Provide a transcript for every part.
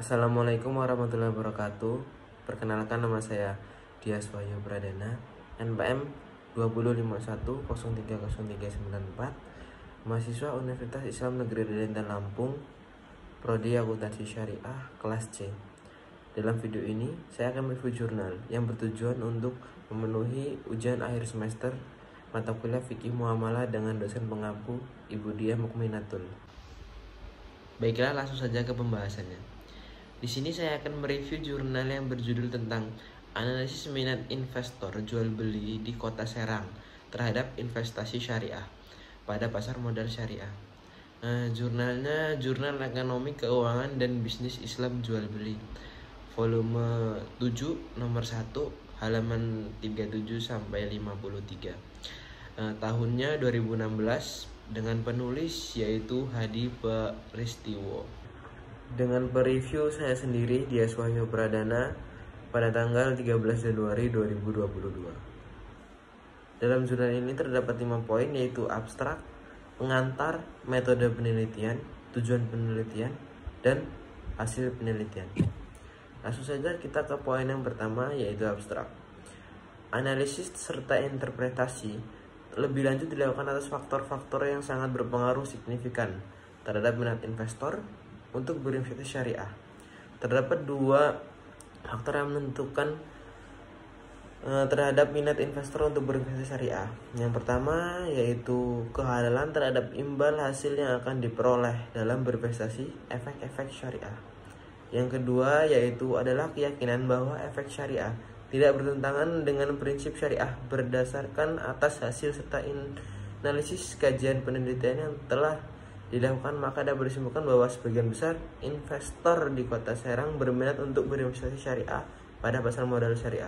Assalamualaikum warahmatullahi wabarakatuh. Perkenalkan, nama saya Dias Wahyu Pradana, NPM 2051030394, mahasiswa Universitas Islam Negeri Deden Lampung, Prodi Akuntansi Syariah, kelas C. Dalam video ini, saya akan mereview jurnal yang bertujuan untuk memenuhi ujian akhir semester mata kuliah Fikih Muamalah dengan dosen pengampu Ibu Diah Mukminatul. Baiklah, langsung saja ke pembahasannya. Di sini saya akan mereview jurnal yang berjudul tentang analisis minat investor jual beli di Kota Serang terhadap investasi syariah pada pasar modal syariah. Jurnalnya Jurnal Ekonomi Keuangan dan Bisnis Islam Jual Beli, volume 7 nomor 1, halaman 37 sampai 53. Tahunnya 2016, dengan penulis yaitu Hadi Peristiwo. Dengan pereview saya sendiri, Dias Wahyu Pradana, pada tanggal 13 Januari 2022. Dalam jurnal ini terdapat 5 poin, yaitu abstrak, pengantar, metode penelitian, tujuan penelitian, dan hasil penelitian. Langsung saja kita ke poin yang pertama, yaitu abstrak. Analisis serta interpretasi lebih lanjut dilakukan atas faktor-faktor yang sangat berpengaruh signifikan terhadap minat investor untuk berinvestasi syariah. Terdapat 2 faktor yang menentukan terhadap minat investor untuk berinvestasi syariah. Yang pertama yaitu kehalalan terhadap imbal hasil yang akan diperoleh dalam berinvestasi efek-efek syariah. Yang kedua yaitu adalah keyakinan bahwa efek syariah tidak bertentangan dengan prinsip syariah berdasarkan atas hasil serta analisis kajian penelitian yang telah dilakukan. Maka dapat disimpulkan bahwa sebagian besar investor di Kota Serang berminat untuk berinvestasi syariah pada pasar modal syariah.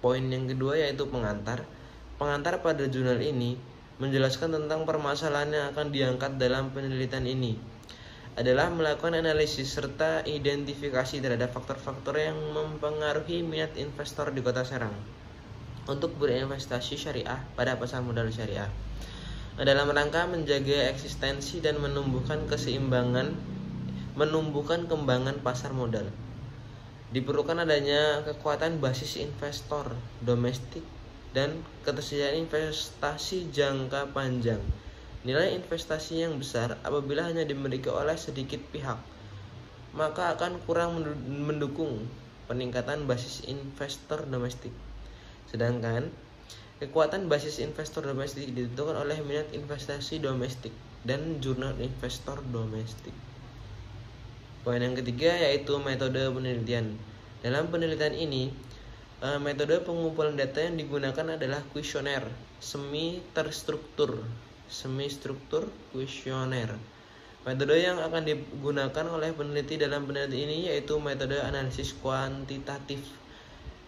Poin yang kedua yaitu pengantar. Pengantar pada jurnal ini menjelaskan tentang permasalahan yang akan diangkat dalam penelitian ini adalah melakukan analisis serta identifikasi terhadap faktor-faktor yang mempengaruhi minat investor di Kota Serang untuk berinvestasi syariah pada pasar modal syariah, dalam rangka menjaga eksistensi dan menumbuhkan kembangan pasar modal. Diperlukan adanya kekuatan basis investor domestik dan ketersediaan investasi jangka panjang. Nilai investasi yang besar apabila hanya dimiliki oleh sedikit pihak, maka akan kurang mendukung peningkatan basis investor domestik. Sedangkan kekuatan basis investor domestik ditentukan oleh minat investasi domestik dan jurnal investor domestik. Poin yang ketiga yaitu metode penelitian. Dalam penelitian ini, metode pengumpulan data yang digunakan adalah kuesioner semi-struktur kuesioner. Metode yang akan digunakan oleh peneliti dalam penelitian ini yaitu metode analisis kuantitatif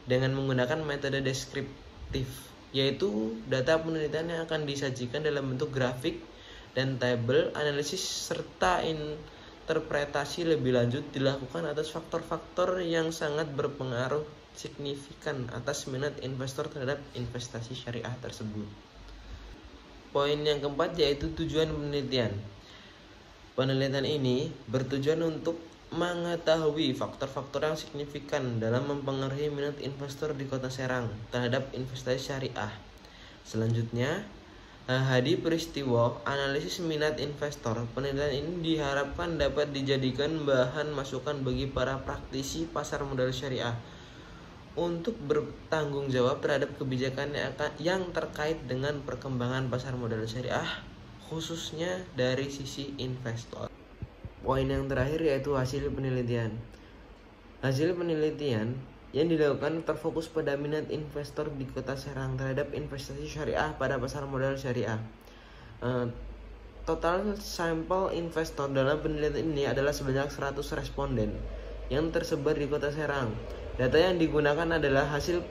dengan menggunakan metode deskriptif, yaitu data penelitian yang akan disajikan dalam bentuk grafik dan tabel. Analisis serta interpretasi lebih lanjut dilakukan atas faktor-faktor yang sangat berpengaruh signifikan atas minat investor terhadap investasi syariah tersebut. Poin yang keempat yaitu tujuan penelitian. Penelitian ini bertujuan untuk mengetahui faktor-faktor yang signifikan dalam mempengaruhi minat investor di Kota Serang terhadap investasi syariah. Selanjutnya, Hadi Peristiwo, analisis minat investor. Penelitian ini diharapkan dapat dijadikan bahan masukan bagi para praktisi pasar modal syariah untuk bertanggung jawab terhadap kebijakan yang terkait dengan perkembangan pasar modal syariah, khususnya dari sisi investor. Poin yang terakhir yaitu hasil penelitian. Hasil penelitian yang dilakukan terfokus pada minat investor di Kota Serang terhadap investasi syariah pada pasar modal syariah. Total sampel investor dalam penelitian ini adalah sebanyak 100 responden yang tersebar di Kota Serang. Data yang digunakan adalah hasil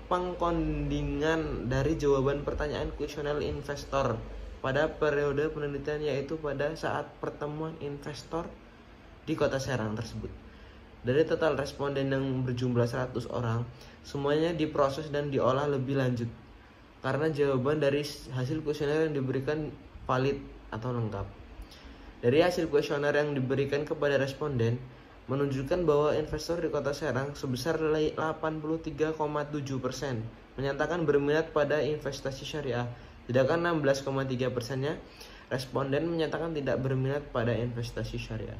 pengkondingan dari jawaban pertanyaan kuesioner investor pada periode penelitian, yaitu pada saat pertemuan investor di Kota Serang tersebut. Dari total responden yang berjumlah 100 orang, semuanya diproses dan diolah lebih lanjut karena jawaban dari hasil kuesioner yang diberikan valid atau lengkap. Dari hasil kuesioner yang diberikan kepada responden, menunjukkan bahwa investor di Kota Serang sebesar 83,7% menyatakan berminat pada investasi syariah, sedangkan 16,3%-nya responden menyatakan tidak berminat pada investasi syariah.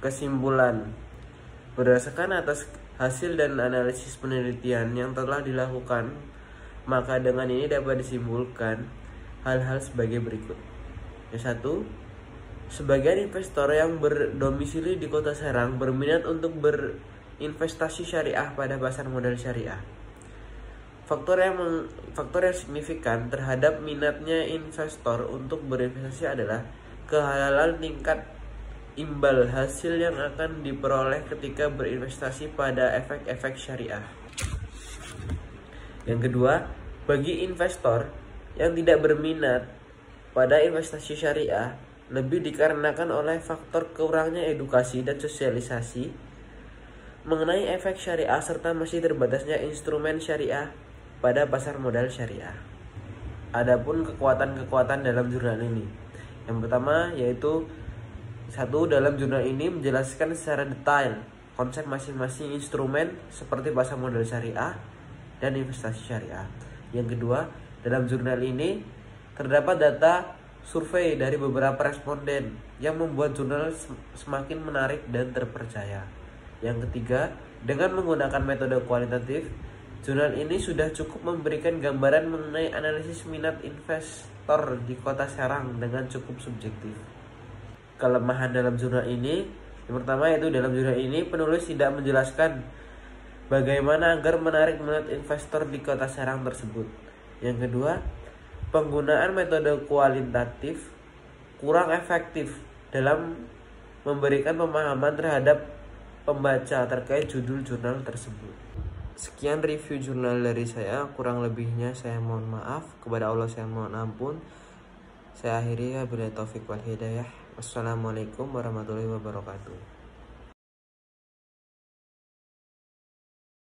Kesimpulan, berdasarkan atas hasil dan analisis penelitian yang telah dilakukan, maka dengan ini dapat disimpulkan hal-hal sebagai berikut. Yang satu, sebagian investor yang berdomisili di Kota Serang berminat untuk berinvestasi syariah pada pasar modal syariah. Faktor yang signifikan terhadap minatnya investor untuk berinvestasi adalah kehalalan tingkat imbal hasil yang akan diperoleh ketika berinvestasi pada efek-efek syariah. Yang kedua, bagi investor yang tidak berminat pada investasi syariah, lebih dikarenakan oleh faktor kurangnya edukasi dan sosialisasi mengenai efek syariah serta masih terbatasnya instrumen syariah pada pasar modal syariah. Adapun kekuatan-kekuatan dalam jurnal ini, yang pertama yaitu satu, dalam jurnal ini menjelaskan secara detail konsep masing-masing instrumen seperti pasar modal syariah dan investasi syariah. Yang kedua, dalam jurnal ini terdapat data survei dari beberapa responden yang membuat jurnal semakin menarik dan terpercaya. Yang ketiga, dengan menggunakan metode kualitatif, jurnal ini sudah cukup memberikan gambaran mengenai analisis minat investor di Kota Serang dengan cukup subjektif. Kelemahan dalam jurnal ini, yang pertama yaitu dalam jurnal ini penulis tidak menjelaskan bagaimana agar menarik minat investor di Kota Serang tersebut. Yang kedua, penggunaan metode kualitatif kurang efektif dalam memberikan pemahaman terhadap pembaca terkait judul jurnal tersebut. Sekian review jurnal dari saya, kurang lebihnya saya mohon maaf, kepada Allah saya mohon ampun. Saya akhiri, wabillahi taufik wal hidayah. Wassalamualaikum warahmatullahi wabarakatuh.